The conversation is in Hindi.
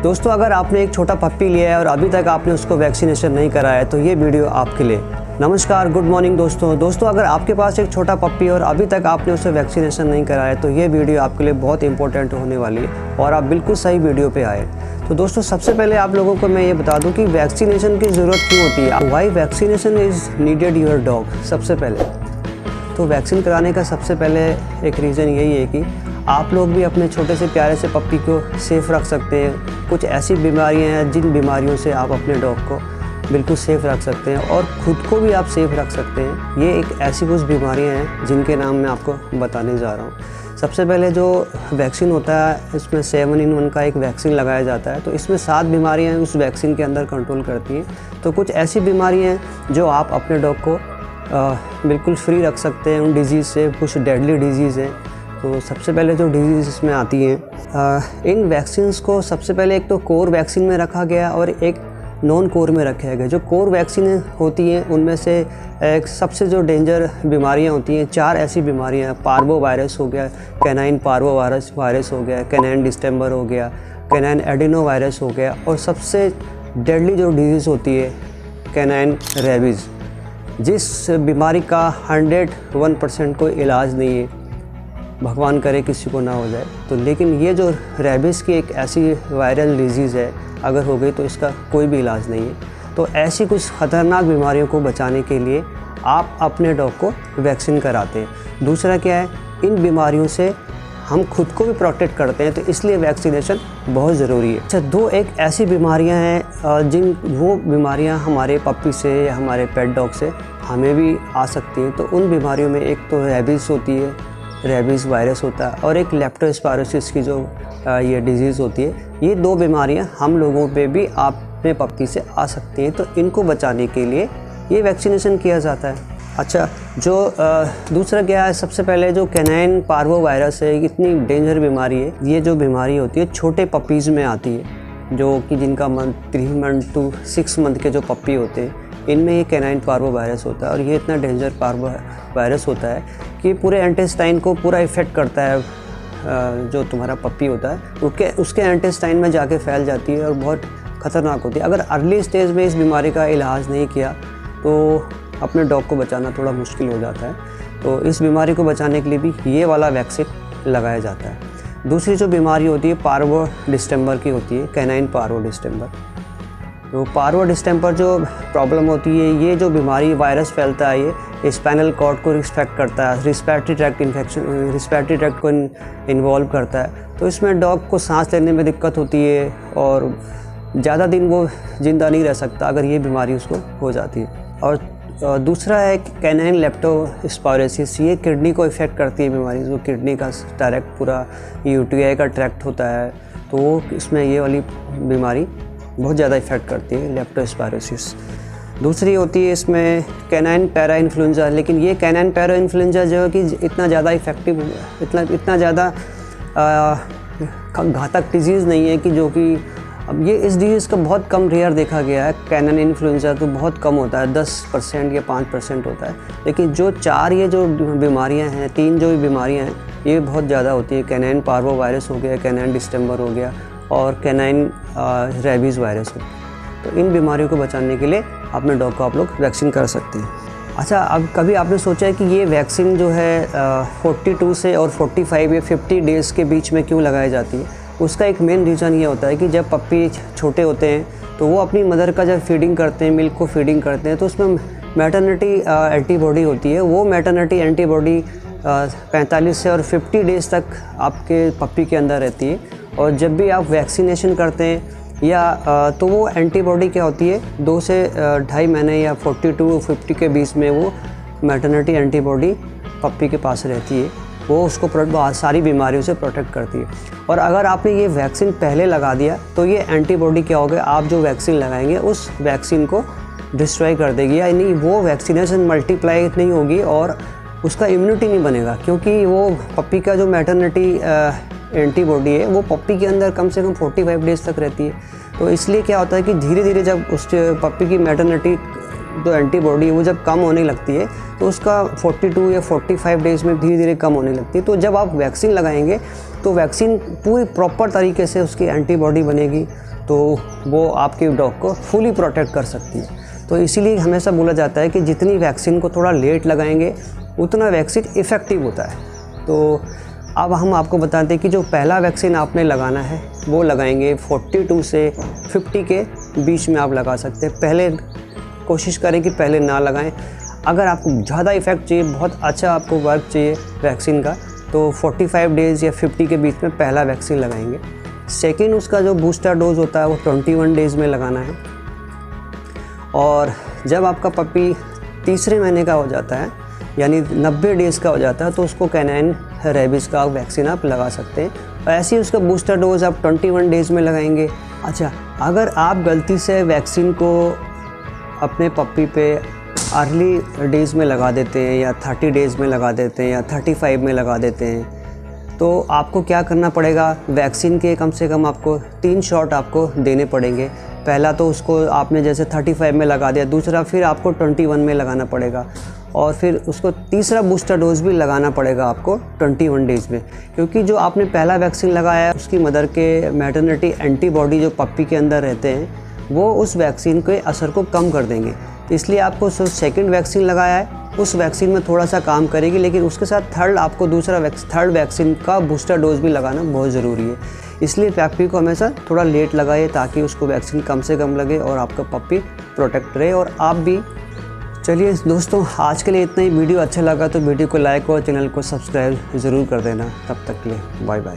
दोस्तों, अगर आपने एक छोटा पप्पी लिया है और अभी तक आपने उसको वैक्सीनेशन नहीं कराया है तो ये वीडियो आपके लिए। नमस्कार, गुड मॉर्निंग दोस्तों, अगर आपके पास एक छोटा पप्पी और अभी तक आपने उसे वैक्सीनेशन नहीं कराया है तो ये वीडियो आपके लिए बहुत इंपॉर्टेंट होने वाली है और आप बिल्कुल सही वीडियो पे आए। तो दोस्तों, सबसे पहले आप लोगों को मैं ये बता दूं कि वैक्सीनेशन की ज़रूरत क्यों होती है। Why vaccination is needed your dog. सबसे पहले तो वैक्सीन कराने का सबसे पहले एक रीज़न यही है कि आप लोग भी अपने छोटे से प्यारे से पप्पी को सेफ़ रख सकते हैं। कुछ ऐसी बीमारियां हैं जिन बीमारियों से आप अपने डॉग को बिल्कुल सेफ़ रख सकते हैं और ख़ुद को भी आप सेफ़ रख सकते हैं। ये एक ऐसी कुछ बीमारियां हैं जिनके नाम मैं आपको बताने जा रहा हूँ। सबसे पहले जो वैक्सीन होता है, इसमें 7-in-1 का एक वैक्सीन लगाया जाता है। तो इसमें 7 बीमारियाँ उस वैक्सीन के अंदर कंट्रोल करती हैं। तो कुछ ऐसी बीमारियाँ हैं जो आप अपने डॉग को बिल्कुल फ्री रख सकते हैं उन डिजीज़ से। कुछ डेडली डिजीज़ हैं। तो सबसे पहले जो डिजीज़ इसमें आती हैं, इन वैक्सीन्स को सबसे पहले एक तो कोर वैक्सीन में रखा गया और एक नॉन कोर में रखा गया। जो कोर वैक्सीन होती हैं उनमें से एक सबसे जो डेंजर बीमारियां होती हैं, 4 ऐसी बीमारियां हैं। पार्वो वायरस हो गया, कैनाइन पार्वो वायरस हो गया, कैनाइन डिस्टेम्बर हो गया, कैनाइन एडिनो वायरस हो गया और सबसे डेडली जो डिजीज़ होती है कैनाइन रेबीज़, जिस बीमारी का 101% कोई इलाज नहीं है। भगवान करे किसी को ना हो जाए तो, लेकिन ये जो रेबीज़ की एक ऐसी वायरल डिजीज़ है, अगर हो गई तो इसका कोई भी इलाज नहीं है। तो ऐसी कुछ ख़तरनाक बीमारियों को बचाने के लिए आप अपने डॉग को वैक्सीन कराते हैं। दूसरा क्या है, इन बीमारियों से हम खुद को भी प्रोटेक्ट करते हैं, तो इसलिए वैक्सीनेशन बहुत ज़रूरी है। अच्छा, 2 एक ऐसी बीमारियां हैं जिन वो बीमारियां हमारे पप्पी से या हमारे पेट डॉग से हमें भी आ सकती हैं। तो उन बीमारियों में एक तो रेबीज़ होती है, रेबीज़ वायरस होता है, और एक लेप्टोस्पायरोसिस की जो ये डिज़ीज़ होती है। ये 2 बीमारियां हम लोगों पे भी अपने पप्पी से आ सकती हैं। तो इनको बचाने के लिए ये वैक्सीनेशन किया जाता है। अच्छा, जो दूसरा क्या है, सबसे पहले जो कैनाइन पार्वो वायरस है, इतनी डेंजर बीमारी है। ये जो बीमारी होती है छोटे पपीज़ में आती है, जो कि जिनका 3 मंथ टू 6 मंथ के जो पप्पी होते हैं, इनमें ये कैनाइन पार्वो वायरस होता है। और ये इतना डेंजर पार्वो वायरस होता है कि पूरे इंटेस्टाइन को पूरा इफ़ेक्ट करता है। जो तुम्हारा पप्पी होता है उसके इंटेस्टाइन में जाके फैल जाती है और बहुत ख़तरनाक होती है। अगर अर्ली स्टेज में इस बीमारी का इलाज नहीं किया तो अपने डॉग को बचाना थोड़ा मुश्किल हो जाता है। तो इस बीमारी को बचाने के लिए भी ये वाला वैक्सीन लगाया जाता है। दूसरी जो बीमारी होती है पार्वो डिस्टेम्बर की होती है, कैनाइन पार्वो डिस्टेम्बर। तो पार्वो डिस्टेम्पर जो प्रॉब्लम होती है, ये जो बीमारी वायरस फैलता है, ये स्पाइनल कॉर्ड को रिस्पेक्ट करता है, respiratory tract infection, respiratory tract को इन्वॉल्व करता है। तो इसमें डॉग को सांस लेने में दिक्कत होती है और ज़्यादा दिन वो ज़िंदा नहीं रह सकता अगर ये बीमारी उसको हो जाती है। और दूसरा है कैनाइन लेप्टोस्पायरोसिस। ये किडनी को इफ़ेक्ट करती है बीमारी। जो किडनी का डायरेक्ट पूरा यूटीआई का ट्रैक्ट होता है, तो इसमें ये वाली बीमारी बहुत ज़्यादा इफ़ेक्ट करती है, लेप्टोस्पायरोसिस। दूसरी होती है इसमें कैनाइन पैरा इन्फ्लुएंजा। लेकिन ये कैनाइन पैरा इन्फ्लुएंजा जो है कि इतना ज़्यादा इफ़ेक्टिव, इतना ज़्यादा घातक डिजीज़ नहीं है कि जो कि अब ये इस डिजीज़ का बहुत कम रेयर देखा गया है। कैनाइन इन्फ्लुएंजा तो बहुत कम होता है, 10% या 5% होता है। लेकिन जो 4 ये जो बीमारियां हैं, 3 जो बीमारियां हैं, ये बहुत ज़्यादा होती है। कैनाइन पार्वो वायरस हो गया, कैनाइन डिस्टेम्बर हो गया और कैनाइन रेबीज़ वायरस हो गया। तो इन बीमारियों को बचाने के लिए अपने डॉग को आप लोग वैक्सीन कर सकते हैं। अच्छा, अब कभी आपने सोचा है कि ये वैक्सीन जो है 42 से और 45 या 50 डेज़ के बीच में क्यों लगाई जाती है? उसका एक मेन रीज़न ये होता है कि जब पप्पी छोटे होते हैं तो वो अपनी मदर का जब फीडिंग करते हैं, मिल्क को फीडिंग करते हैं, तो उसमें मैटरनिटी एंटीबॉडी होती है। वो मैटरनिटी एंटीबॉडी 45 से और 50 डेज़ तक आपके पप्पी के अंदर रहती है। और जब भी आप वैक्सीनेशन करते हैं या तो वो एंटीबॉडी क्या होती है, 2 से 2.5 महीने या 42 50 के बीच में वो मैटरनिटी एंटीबॉडी पप्पी के पास रहती है। वो उसको सारी बीमारियों से प्रोटेक्ट करती है। और अगर आपने ये वैक्सीन पहले लगा दिया तो ये एंटीबॉडी क्या होगा, आप जो वैक्सीन लगाएंगे उस वैक्सीन को डिस्ट्रॉय कर देगी, यानी वो वैक्सीनेशन मल्टीप्लाई नहीं होगी और उसका इम्यूनिटी नहीं बनेगा। क्योंकि वो पप्पी का जो मैटरनिटी एंटीबॉडी है वो पप्पी के अंदर कम से कम 45 डेज़ तक रहती है। तो इसलिए क्या होता है कि धीरे धीरे जब उस पप्पी की मैटरनिटी जो एंटीबॉडी है वो जब कम होने लगती है तो उसका 42 या 45 डेज़ में धीरे धीरे कम होने लगती है। तो जब आप वैक्सीन लगाएंगे तो वैक्सीन पूरी प्रॉपर तरीके से उसकी एंटीबॉडी बनेगी, तो वो आपके डॉग को फुली प्रोटेक्ट कर सकती है। तो इसीलिए हमेशा बोला जाता है कि जितनी वैक्सीन को थोड़ा लेट लगाएंगे उतना वैक्सीन इफ़ेक्टिव होता है। तो अब हम आपको बताते हैं कि जो पहला वैक्सीन आपने लगाना है वो लगाएंगे 42 से 50 के बीच में आप लगा सकते हैं। पहले कोशिश करें कि पहले ना लगाएं। अगर आपको ज़्यादा इफ़ेक्ट चाहिए, बहुत अच्छा आपको वर्क चाहिए वैक्सीन का, तो 45 डेज़ या 50 के बीच में पहला वैक्सीन लगाएंगे। सेकेंड उसका जो बूस्टर डोज होता है वो 21 डेज़ में लगाना है। और जब आपका पपी तीसरे महीने का हो जाता है यानी 90 डेज़ का हो जाता है तो उसको कैनाइन रेबीज़ का वैक्सीन आप लगा सकते हैं। और ऐसे ही उसका बूस्टर डोज आप 21 डेज़ में लगाएंगे। अच्छा, अगर आप गलती से वैक्सीन को अपने पप्पी पे अर्ली डेज़ में लगा देते हैं या 30 डेज़ में लगा देते हैं या 35 में लगा देते हैं तो आपको क्या करना पड़ेगा, वैक्सीन के कम से कम आपको 3 शॉट आपको देने पड़ेंगे। पहला तो उसको आपने जैसे 35 में लगा दिया, दूसरा फिर आपको 21 में लगाना पड़ेगा और फिर उसको तीसरा बूस्टर डोज भी लगाना पड़ेगा आपको 21 डेज़ में। क्योंकि जो आपने पहला वैक्सीन लगाया है उसकी मदर के मैटरनिटी एंटीबॉडी जो पप्पी के अंदर रहते हैं वो उस वैक्सीन के असर को कम कर देंगे। इसलिए आपको जो सेकेंड वैक्सीन लगाया है उस वैक्सीन में थोड़ा सा काम करेगी, लेकिन उसके साथ आपको थर्ड वैक्सीन का बूस्टर डोज भी लगाना बहुत ज़रूरी है। इसलिए पप्पी को हमेशा थोड़ा लेट लगाइए ताकि उसको वैक्सीन कम से कम लगे और आपका पप्पी प्रोटेक्ट रहे और आप भी। चलिए दोस्तों, आज के लिए इतना ही। वीडियो अच्छा लगा तो वीडियो को लाइक और चैनल को सब्सक्राइब ज़रूर कर देना। तब तक के लिए बाय बाय।